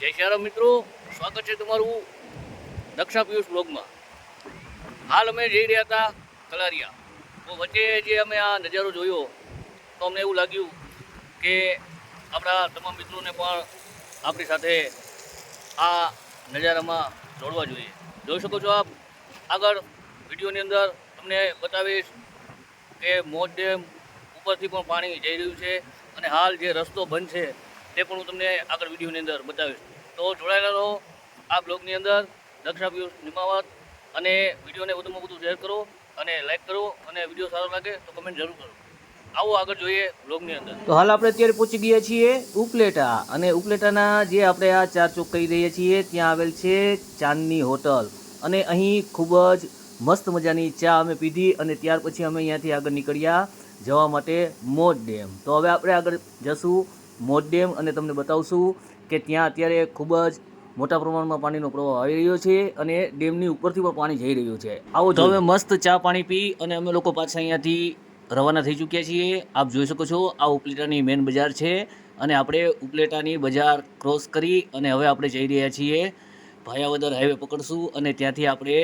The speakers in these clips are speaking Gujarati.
જય શ્રી રામ મિત્રો, સ્વાગત છે તમારું દક્ષા પિયુષ બ્લોગમાં. હાલ અમે જઈ રહ્યા હતા કલારિયા. તો વચ્ચે જે અમે આ નજારો જોયો તો અમને એવું લાગ્યું કે આપણા તમામ મિત્રોને પણ આપણી સાથે આ નજારામાં જોડવા જોઈએ. જોઈ શકો છો આપ આગળ વિડીયોની અંદર તમને બતાવીશ કે મોજ ડેમ ઉપરથી પણ પાણી જઈ રહ્યું છે અને હાલ જે રસ્તો બંધ છે તે પણ હું તમને આગળ વિડીયોની અંદર બતાવીશ. તો જોડાયેલા રહો આ બ્લોગની અંદર. દક્ષા પિયુષ નિમાવત. અને વિડીયોને વધુમાં વધુ શેર કરો અને લાઈક કરો અને વિડીયો સારો લાગે તો કમેન્ટ જરૂર કરો. આવો આગળ જોઈએ બ્લોગની અંદર. તો હાલ આપણે અત્યારે પહોંચી ગયા છીએ ઉપલેટા, અને ઉપલેટાના જે આપણે આ ચાર ચોક કહી રહ્યા છીએ ત્યાં આવેલ છે ચાંદની હોટલ, અને અહીં ખૂબ જ મસ્ત મજાની ચા અમે પીધી અને ત્યાર પછી અમે અહીંયાથી આગળ નીકળ્યા જવા માટે મોજ ડેમ. તો હવે આપણે આગળ જશું મોજ ડેમ અને તમને બતાવશું કે ત્યાં અત્યારે ખૂબ જ મોટા પ્રમાણમાં પાણીનો પ્રવાહ આવી રહ્યો છે અને ડેમની ઉપરથી પણ પાણી જઈ રહ્યું છે. આવો તો હવે મસ્ત ચા પાણી પી અને અમે લોકો પાછા અહીંયાથી રવાના થઈ ચૂક્યા છીએ. આપ જોઈ શકો છો આ ઉપલેટાની મેન બજાર છે અને આપણે ઉપલેટાની બજાર ક્રોસ કરી અને હવે આપણે જઈ રહ્યા છીએ ભાયાવદર હાઈવે પકડશું અને ત્યાંથી આપણે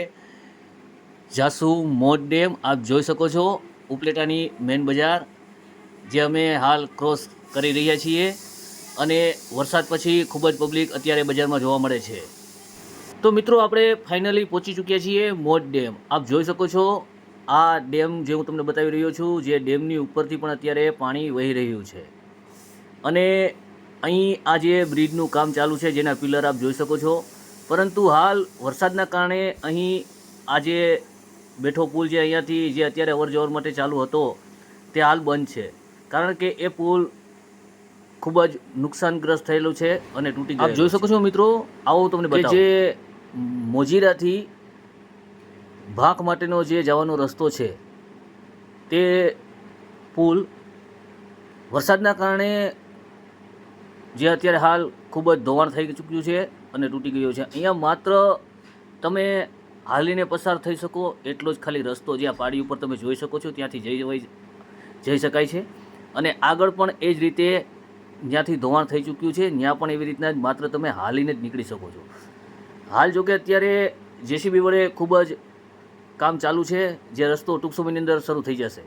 જાશું મોજ ડેમ. આપ જોઈ શકો છો ઉપલેટાની મેન બજાર જે અમે હાલ ક્રોસ કરી રહ્યા છીએ અને વરસાદ પછી ખૂબ જ પબ્લિક અત્યારે બજારમાં જોવા મળે છે. તો મિત્રો આપણે ફાઇનલી પહોંચી ચૂક્યા છીએ મોજ ડેમ. આપ જોઈ શકો છો આ ડેમ જે હું તમને બતાવી રહ્યો છું, જે ડેમની ઉપરથી પણ અત્યારે પાણી વહી રહ્યું છે અને અહીં આ જે બ્રિજનું કામ ચાલુ છે જેના પિલર આપ જોઈ શકો છો, પરંતુ હાલ વરસાદના કારણે અહીં આ જે બેઠો પુલ જે અહીંયાથી જે અત્યારે અવર જવર માટે ચાલુ હતો તે હાલ બંધ છે, કારણ કે એ પુલ ખૂબ જ નુકસાનગ્રસ્ત થયેલું છે અને તૂટી ગયું. આપ જોઈ શકો છો મિત્રો, આવો તમને બતાવું જે મોજીરાથી ભાંખ માટેનો જે જવાનો રસ્તો છે તે પુલ વરસાદના કારણે જે અત્યારે હાલ ખૂબ જ ધોવાણ થઈ ચૂક્યું છે અને તૂટી ગયો છે. અહીંયા માત્ર તમે હાલીને પસાર થઈ શકો એટલો જ ખાલી રસ્તો જે આ પાડી ઉપર તમે જોઈ શકો છો ત્યાંથી જઈ શકાય છે, અને આગળ પણ એ જ રીતે જ્યાંથી ધોવાણ થઈ ચૂક્યું છે ત્યાં પણ એવી રીતના જ માત્ર તમે હાલીને જ નીકળી શકો છો. હાલ જોકે અત્યારે જેસીબી વડે ખૂબ જ કામ ચાલુ છે, જે રસ્તો ટૂંક સમયની અંદર શરૂ થઈ જશે.